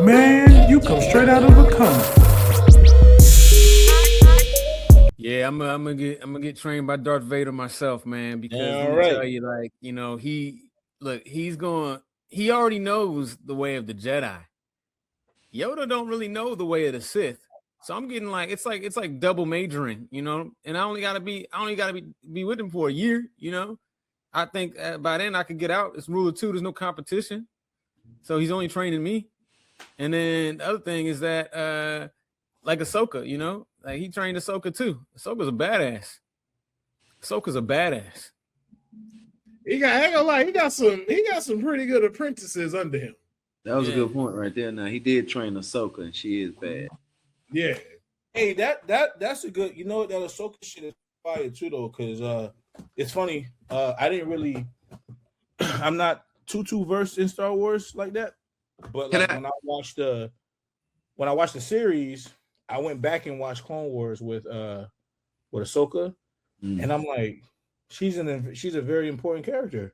Man, you come straight out of a comic. Yeah, I'm gonna get trained by Darth Vader myself, man. Because let me tell you, like, he already knows the way of the Jedi. Yoda don't really know the way of the Sith. So I'm getting like it's like double majoring, and I only gotta be with him for a year, I think by then I could get out. It's rule of two, there's no competition. So he's only training me. And then the other thing is that like Ahsoka, like he trained Ahsoka too. Ahsoka's a badass. Ahsoka's a badass. I ain't gonna lie, he got some pretty good apprentices under him. That was a good point right there. Now he did train Ahsoka, and she is bad. Yeah. Hey, that's a good. You know that Ahsoka shit is fire too, though, because it's funny. I didn't really. I'm not too versed in Star Wars like that, but like when I watched the series, I went back and watched Clone Wars with Ahsoka, and I'm like, she's a very important character.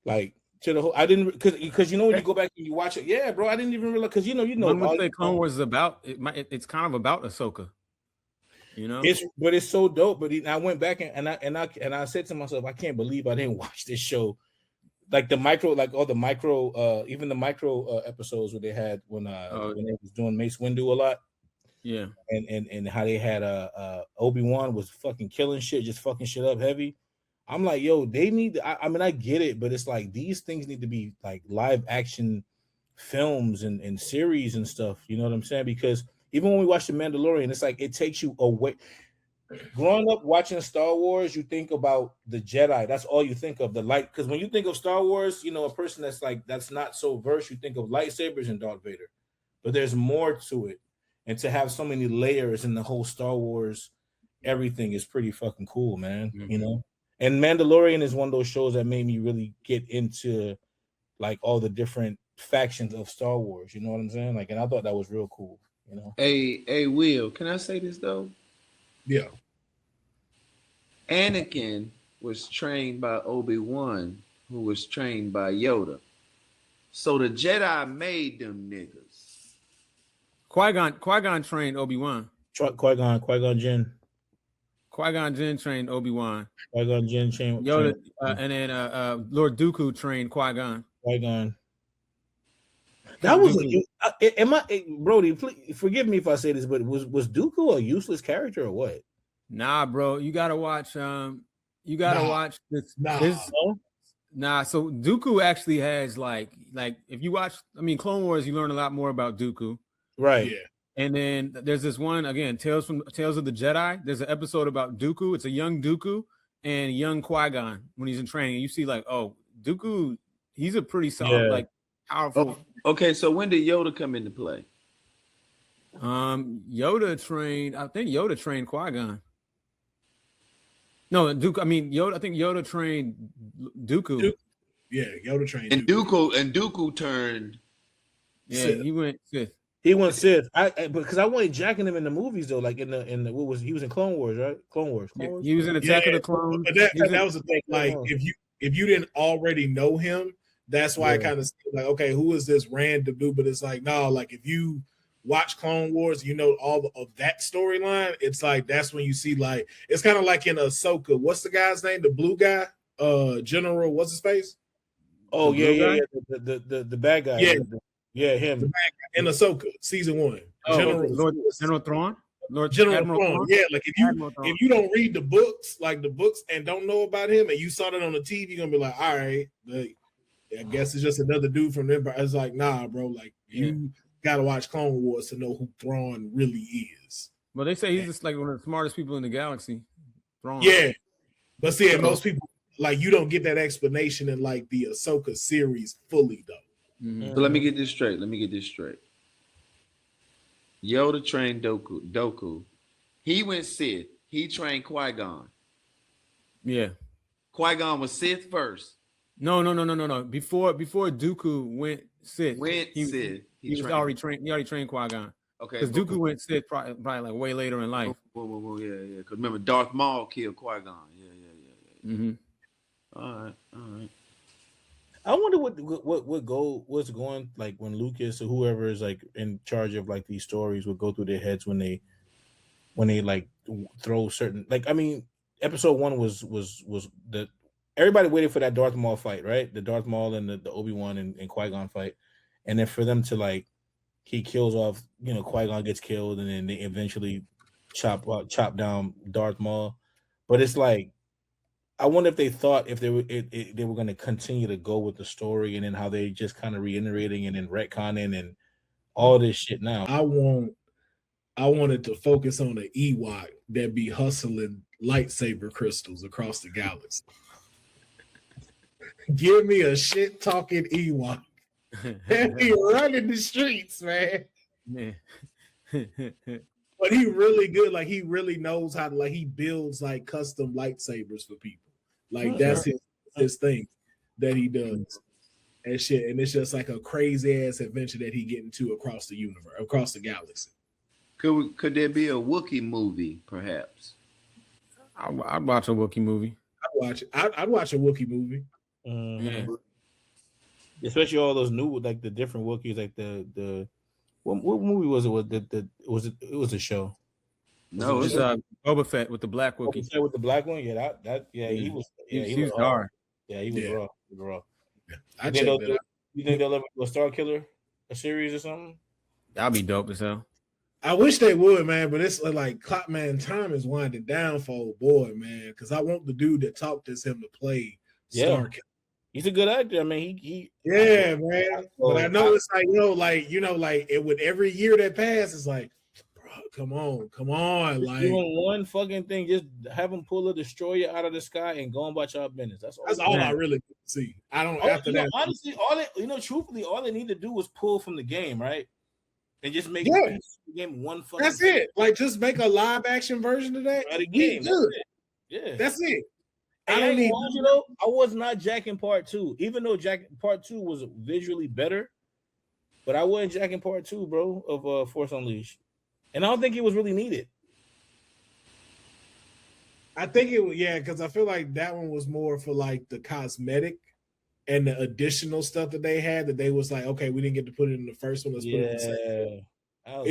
Like to the whole, I didn't because when you go back and you watch it, yeah, bro, I didn't even realize because One would say Clone Wars is about it's kind of about Ahsoka. It's so dope. But I went back and I said to myself, I can't believe I didn't watch this show. Like the micro, even the micro episodes where they had when they was doing Mace Windu a lot. Yeah. And how they had Obi-Wan was fucking killing shit, just fucking shit up heavy. I'm like, yo, they need I mean, I get it, but it's like these things need to be like live action films and series and stuff. You know what I'm saying? Because even when we watch The Mandalorian, it's like it takes you away. Growing up watching Star Wars, you think about the Jedi. That's all you think of, the light. Because when you think of Star Wars, a person that's not so versed, you think of lightsabers and Darth Vader. But there's more to it. And to have so many layers in the whole Star Wars, everything is pretty fucking cool, man. Mm-hmm. And Mandalorian is one of those shows that made me really get into like all the different factions of Star Wars. You know what I'm saying? Like, and I thought that was real cool. Hey, Will, can I say this though? Yeah. Anakin was trained by Obi-Wan, who was trained by Yoda. So the Jedi made them niggas. Qui-Gon trained Obi-Wan. Qui-Gon Jinn. Qui-Gon Jinn trained Obi-Wan. Qui-Gon Jinn trained Yoda, and then Lord Dooku trained Qui-Gon. Qui-Gon. That was Broady, please forgive me if I say this, but was Dooku a useless character or what? Nah, bro, you gotta watch. Watch this. Nah, so Dooku actually has like if you watch, Clone Wars, you learn a lot more about Dooku. Right. Yeah. And then there's this one again, Tales of the Jedi. There's an episode about Dooku. It's a young Dooku and young Qui-Gon when he's in training. And you see like, oh, Dooku, he's a pretty solid, powerful. Oh, okay, so when did Yoda come into play? Yoda trained Qui-Gon. No, Dooku. Yoda. I think Yoda trained Dooku. Yeah, Yoda trained. And Dooku turned. Yeah, Sith. He went Sith. He went Sith. Because I wanted jacking him in the movies though, like in the he was in Clone Wars, right? Clone Wars. He was in Attack of the Clones. That was the thing. Like if you didn't already know him, that's why I kind of like, okay, who is this random dude? But it's like, no, like if you watch Clone Wars, all of that storyline. It's like that's when you see like it's kind of like in Ahsoka. What's the guy's name? The blue guy, General. What's his face? Oh yeah. The bad guy. Yeah, him. The bad guy in Ahsoka, season 1. General Thrawn. General Thrawn. Yeah, like if you don't read the books, and don't know about him, and you saw that on the TV, you're gonna be like, all right, I guess it's just another dude from Empire. It's like, nah, bro, like you gotta watch Clone Wars to know who Thrawn really is. Well, they say he's just like one of the smartest people in the galaxy. Thrawn. Yeah, but see, most people like you don't get that explanation in like the Ahsoka series fully though. Mm-hmm. So let me get this straight. Yoda trained Dooku. He went Sith. He trained Qui-Gon. Yeah. Qui-Gon was Sith first. No. Before Dooku went Sith. He already trained Qui-Gon. Okay. Because Dooku went Sith probably like way later in life. Whoa, yeah. Because remember, Darth Maul killed Qui-Gon. Yeah. Mm-hmm. All right. I wonder what's going like when Lucas or whoever is like in charge of like these stories would go through their heads when they like throw certain like I mean episode 1 was the everybody waited for that Darth Maul fight, right? The Darth Maul and the Obi-Wan and Qui-Gon fight, and then for them to like he kills off, you know, Qui-Gon gets killed, and then they eventually chop down Darth Maul. But it's like I wonder if they thought if they were they were going to continue to go with the story, and then how they just kind of reiterating and then retconning and all this shit now. I wanted to focus on the Ewok that be hustling lightsaber crystals across the galaxy. Give me a shit talking Ewok. And he running the streets, man. But he really good. Like he really knows how to like he builds like custom lightsabers for people. Like that's his thing that he does. And shit. And it's just like a crazy ass adventure that he get into across the universe, across the galaxy. Could there be a Wookiee movie, perhaps? I'd watch a Wookiee movie. I'd watch a Wookiee movie. Yeah. Especially all those new like the different Wookiees, like the what movie was it? It was a show. No, it's Boba Fett with the black Wookiee. Boba Fett with the black one, he was hard. Yeah, he was raw. He was raw. Yeah. You think they'll ever do a Star Killer, a series or something? That'd be dope as hell. I wish they would, man, but it's like Clockman time is winding down for old boy, man. Because I want the dude that talked as him to play Star Killer. He's a good actor. I mean, he man. But I know it's like it with every year that passes, it's like, bro, come on, like doing one fucking thing. Just have him pull a destroyer out of the sky and go on about y'all business. That's all I really see. I don't after that. Honestly, truthfully, all they need to do was pull from the game, right? And just make the game one fucking. That's it. Like just make a live action version of that. Game. That's it. I don't need I was not jacking part 2, even though part 2 was visually better, but I wasn't jacking part 2, bro, of Force Unleashed, and I don't think it was really needed. I think it was because I feel like that one was more for like the cosmetic and the additional stuff that they had that they was like, okay, we didn't get to put it in the first one. Let's put it in the second. But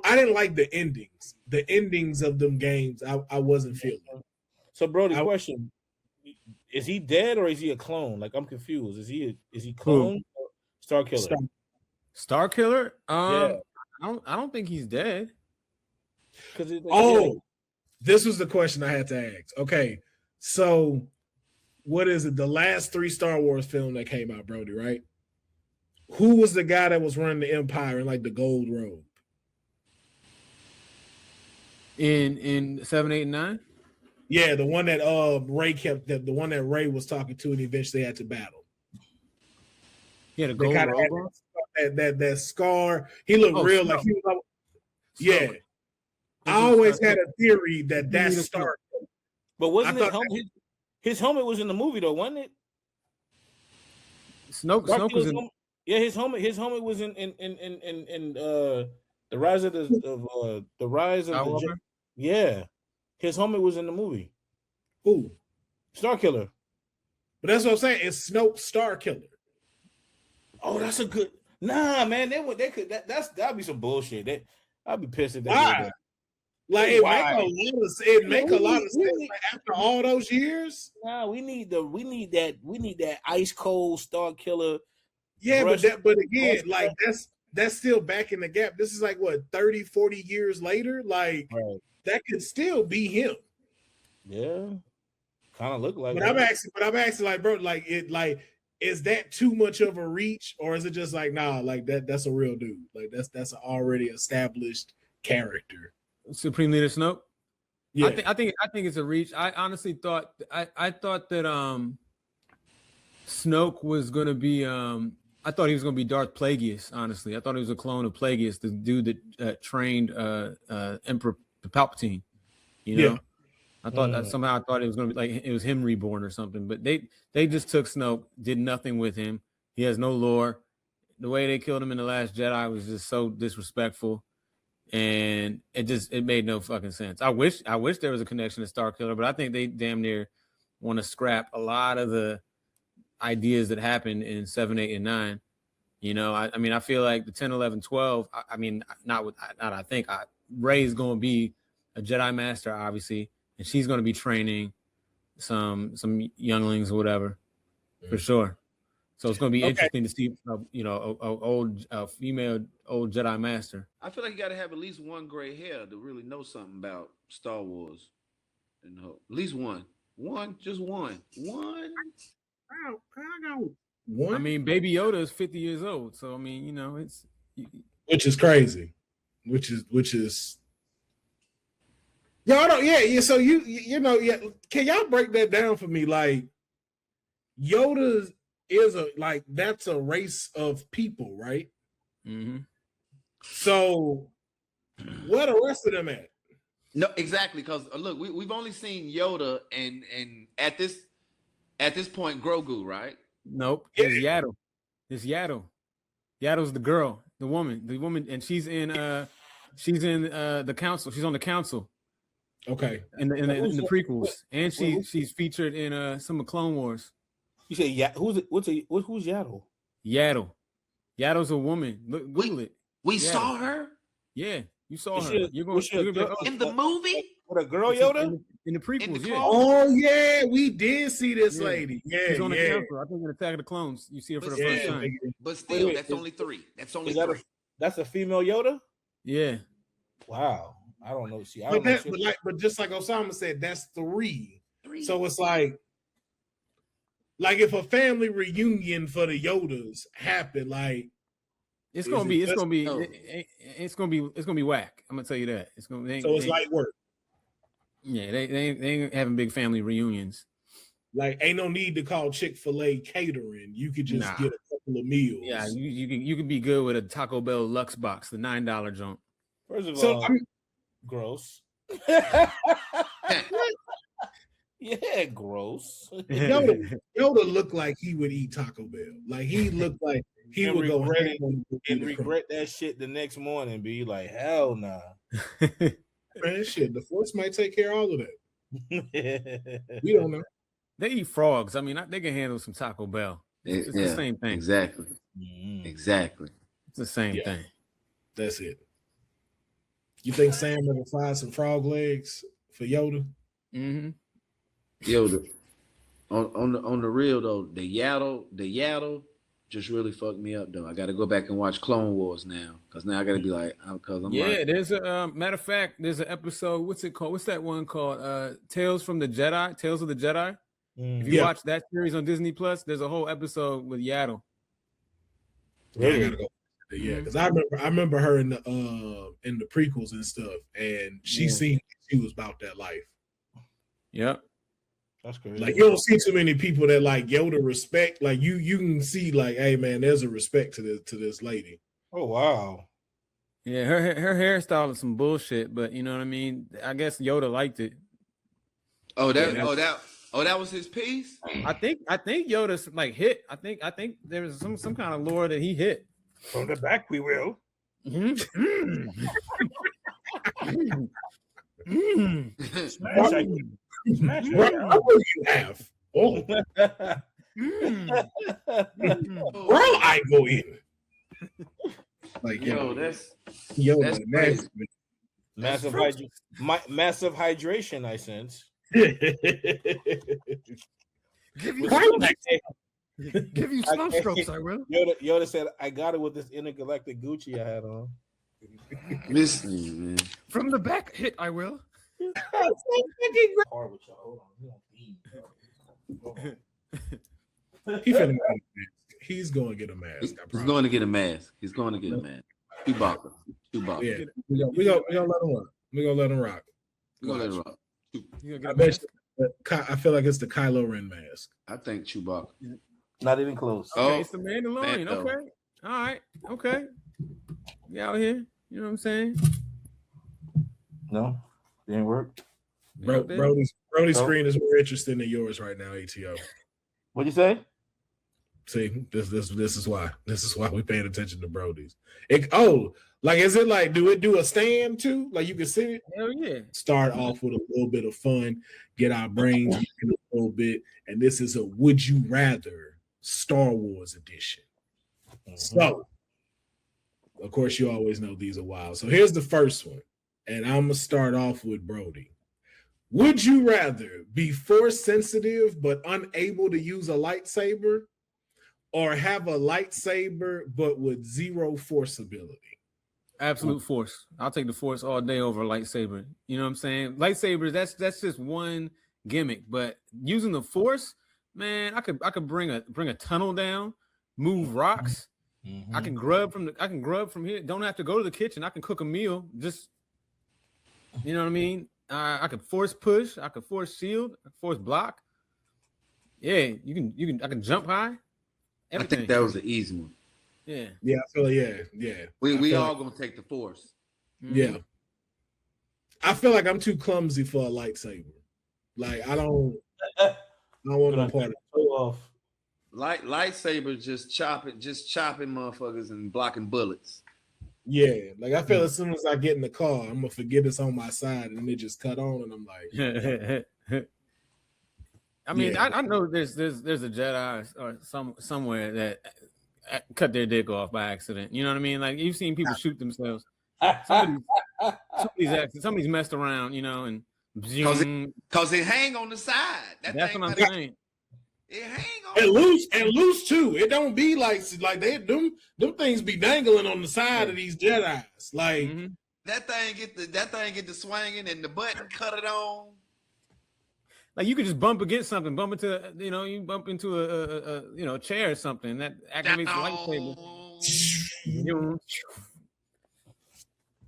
I didn't like the endings. The endings of them games, I wasn't feeling. So, Broady, question: is he dead or is he a clone? Like, I'm confused. Is he clone or Star Killer? Star Killer? I don't think he's dead. This was the question I had to ask. Okay, so what is it? The last 3 Star Wars film that came out, Broady, right? Who was the guy that was running the Empire in like the gold robe? In 7, 8, and 9? Yeah, the one that Ray kept, the one that Ray was talking to and eventually had to battle. Yeah, the gold robe. That scar. He looked real like he was like, yeah. I always had a theory that's Star. But wasn't his helmet was in the movie though, wasn't it? Snoke was in. Yeah, his helmet was in the Rise of the yeah. His helmet was in the movie. Who? Star Killer. But that's what I'm saying. It's Snoke Star Killer. Oh, that's a good. Nah, man. That'd be some bullshit. I'd be pissed if they did that. Like it make a lot of sense. Like, after all those years. Nah, we need that ice cold Star Killer. Yeah, but again, like that's still back in the gap. This is like what 30, 40 years later. Like that could still be him. Yeah, kind of look like. But I'm asking, like, bro, like it, like, is that too much of a reach, or is it just like, nah, like that's a real dude, like that's an already established character. Supreme Leader Snoke. Yeah, I think it's a reach. I honestly thought I thought that Snoke was gonna be I thought he was gonna be Darth Plagueis. Honestly, I thought he was a clone of Plagueis, the dude that trained Emperor Palpatine. You know, I thought that somehow I thought it was gonna be like it was him reborn or something. But they just took Snoke, did nothing with him. He has no lore. The way they killed him in The Last Jedi was just so disrespectful, and it made no fucking sense. I wish there was a connection to Star Killer, but I think they damn near want to scrap a lot of the ideas that happened in 7, 8, and 9. You know, I mean, I feel like the 10, 11, 12. I mean, I think Rey's going to be a Jedi Master, obviously, and she's going to be training some younglings or whatever, for sure. So it's going to be interesting to see, a female old Jedi Master. I feel like you got to have at least one gray hair to really know something about Star Wars. And at least one, just one. I got one. I mean, Baby Yoda is 50 years old, so I mean, you know, it's which is crazy, which is. Y'all don't, yeah. So you know, yeah. Can y'all break that down for me? Like, Yoda is that's a race of people, right? Mm-hmm. So, where the rest of them at? No, exactly. Because look, we've only seen Yoda and at this point Grogu, right? Nope. It's Yaddle. It's Yaddle. Yaddle's the girl, the woman, and she's in the council. She's on the council. Okay. In the prequels, and she's featured in some of Clone Wars. You say who's Yaddle? Yaddle. Yaddle's a woman. Google it. We saw her. Yeah, you saw her. You're going in the movie with a girl Yoda in the prequels. Yeah. Oh yeah, we did see this lady. Yeah, she's on the council. I think in Attack of the Clones, you see her for the first time. But still, that's only 3. That's only 3. That's a female Yoda. Yeah. Wow. I don't know. See, but just like Osama said, that's 3. So it's like if a family reunion for the Yodas happened, like it's gonna be whack. I'm gonna tell you that. It's light work. Yeah, they ain't having big family reunions. Like, ain't no need to call Chick-fil-A catering. You could just get a couple of meals. Yeah, you can be good with a Taco Bell Lux box, the $9 junk. First of all, gross. Yeah, gross. Yoda looked like he would eat Taco Bell. Like, he looked like he would go regret that shit the next morning. Be like, hell nah. Man, shit, the Force might take care of all of that. We don't know. They eat frogs. I mean, they can handle some Taco Bell. It's the same thing. Exactly. Exactly. It's the same thing. That's it. You think Sam ever find some frog legs for Yoda? Mm-hmm. Yoda. On the real though, the Yaddle just really fucked me up though. I got to go back and watch Clone Wars now because now I got to be like, there's a matter of fact, there's an episode. What's it called? What's that one called? Tales of the Jedi. If you watch that series on Disney Plus, there's a whole episode with Yaddle. Yeah, because I remember her in the prequels and stuff, and she seemed she was about that life. Yep. That's crazy. Like, you don't see too many people that like Yoda respect. Like, you can see like, hey man, there's a respect to this lady. Oh wow. Yeah, her hairstyle is some bullshit, but you know what I mean. I guess Yoda liked it. That was his piece. I think Yoda's like hit. I think there was some kind of lore that he hit. From the back, we will. Smash what will you have? Oh. Where I go in? Like, that's massive hydration, I sense. Give you slow strokes, I will. Yoda said, I got it with this intergalactic Gucci I had on. Listen, man. From the back, hit, I will. He's going to get a mask. He's going to get a mask. Chewbacca. Yeah, we're gonna let him rock. We're gonna let him rock. I bet you, I feel like it's the Kylo Ren mask. I think Chewbacca. Not even close. Okay, it's the Mandalorian. Okay. All right. Okay. We out here. You know what I'm saying? No, didn't work. Brody's screen is more interesting than yours right now, ATO. What'd you say? See, this is why. This is why we paying attention to Brody's. Is it like, do it do a stand too? Like, you can sit it? Hell yeah. Start off with a little bit of fun, get our brains working a little bit, and this is a would you rather Star Wars edition. So, of course, you always know these are wild. So here's the first one, and I'm gonna start off with Broady. Would you rather be force sensitive but unable to use a lightsaber, or have a lightsaber but with zero force ability? Absolute force. I'll take the force all day over a lightsaber. You know what I'm saying? Lightsabers, that's just one gimmick. But using the force, man, I could bring a tunnel down, move rocks. I can grub from here. Don't have to go to the kitchen. I can cook a meal. Just, you know what I mean? I could force push. I could force shield. I could force block. Yeah, you can. I can jump high. Everything. I think that was the easy one. Yeah. Yeah, I feel yeah. We all gonna take the force. Yeah. I feel like I'm too clumsy for a lightsaber. Like I don't want no part of it. Off. Lightsabers just chopping motherfuckers and blocking bullets. Yeah, like I feel as soon as I get in the car, I'm gonna forget it's on my side and it just cut on, and I'm like, I mean, I know there's a Jedi or somewhere that cut their dick off by accident. You know what I mean? Like you've seen people shoot themselves. Somebody's messed around, you know, and because it hang on the side. That's what I'm saying. It hang on and loose too. It don't be like they them things be dangling on the side of these Jedis. Like that thing get the swinging and the button cut it on. Like you could just bump against something, bump into you bump into a chair or something that activates the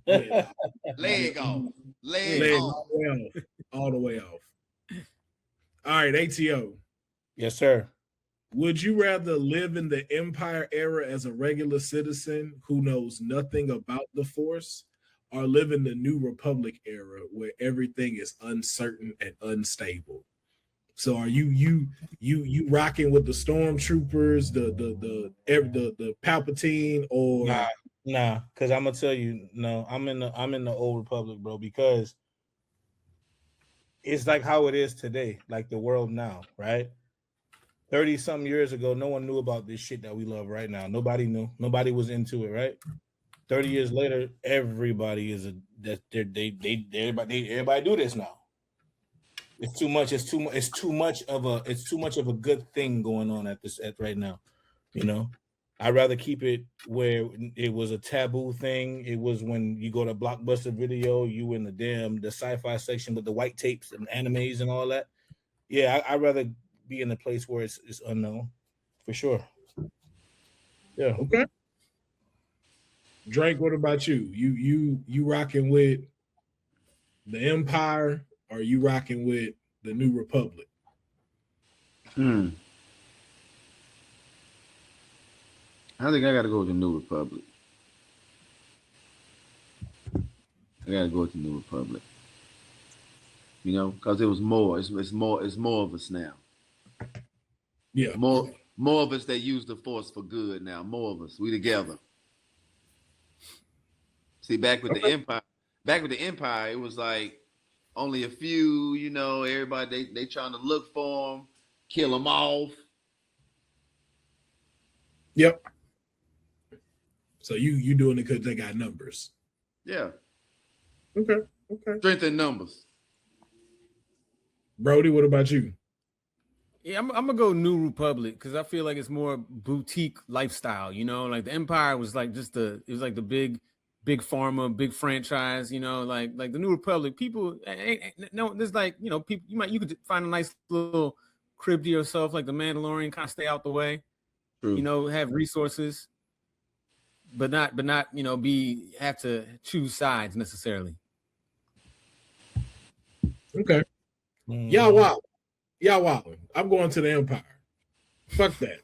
lightsaber. Leg off. All the way off. All right, ATO. Yes, sir. Would you rather live in the Empire era as a regular citizen who knows nothing about the Force, or live in the New Republic era where everything is uncertain and unstable? So are you rocking with the stormtroopers, the Palpatine, or nah? Because I'm gonna tell you, no, I'm in the Old Republic, bro, because it's like how it is today, like the world now, right? 30-something years ago, no one knew about this shit that we love right now. Nobody knew. Nobody was into it, right? 30 years later, everybody everybody do this now. It's too much. It's too much of a good thing going on at right now. You know, I'd rather keep it where it was a taboo thing. It was when you go to Blockbuster Video, you in the sci-fi section with the white tapes and animes and all that. Yeah, I'd rather be in a place where it's unknown, for sure. Yeah. Okay. Drake, what about you? You rocking with the Empire, or you rocking with the New Republic? I think I gotta go with the New Republic. You know, because it was more. It's more of us now. Yeah. More of us that use the Force for good now. More of us. We together. See, back with the Empire, it was like only a few, you know, everybody they trying to look for them, kill them off. Yep. So you doing it because they got numbers. Yeah. Okay. Strength in numbers. Broady, what about you? Yeah, I'm gonna go New Republic because I feel like it's more boutique lifestyle. You know, like the Empire was like it was like the big pharma, big franchise. You know, like the New Republic. People, no, there's like, you know, people you could find a nice little crib to yourself, like the Mandalorian, kind of stay out the way. True. You know, have resources, but not you know have to choose sides necessarily. Okay. Y'all wildin'. I'm going to the Empire. Fuck that.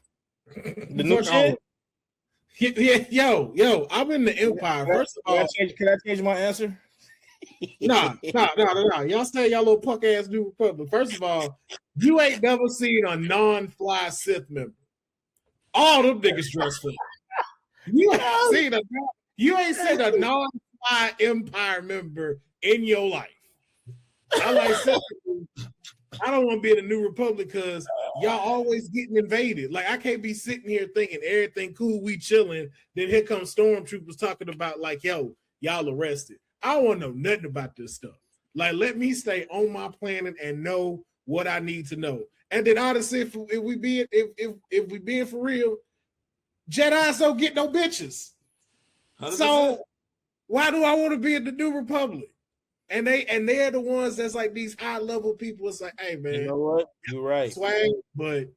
The new shit? Yeah, yo, I'm in the Empire. First of all, can I change my answer? Nah. Y'all stay y'all little punk ass New Republic. First of all, you ain't never seen a non-fly Sith member. All them niggas dressed for. You ain't seen a non-fly Empire member in your life. I like Sith. I don't want to be in the New Republic because y'all always getting invaded. Like I can't be sitting here thinking everything cool, we chilling. Then here comes stormtroopers talking about like, yo, y'all arrested. I don't want to know nothing about this stuff. Like, let me stay on my planet and know what I need to know. And then honestly, if we being for real, Jedi's don't get no bitches. 100%. So why do I want to be in the New Republic? And they're the ones that's like these high level people. It's like, hey man, you know what? You're right. Swag, but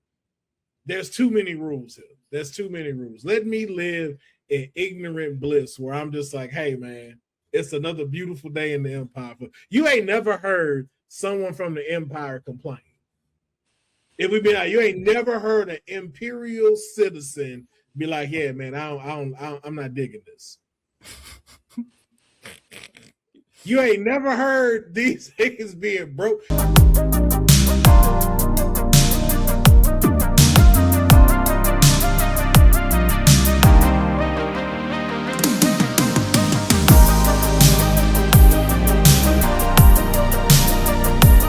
there's too many rules here. There's too many rules. Let me live in ignorant bliss where I'm just like, hey man, it's another beautiful day in the Empire. You ain't never heard someone from the Empire complain. If we be like, you ain't never heard an Imperial citizen be like, yeah, man, I'm not digging this. You ain't never heard these niggas being broke.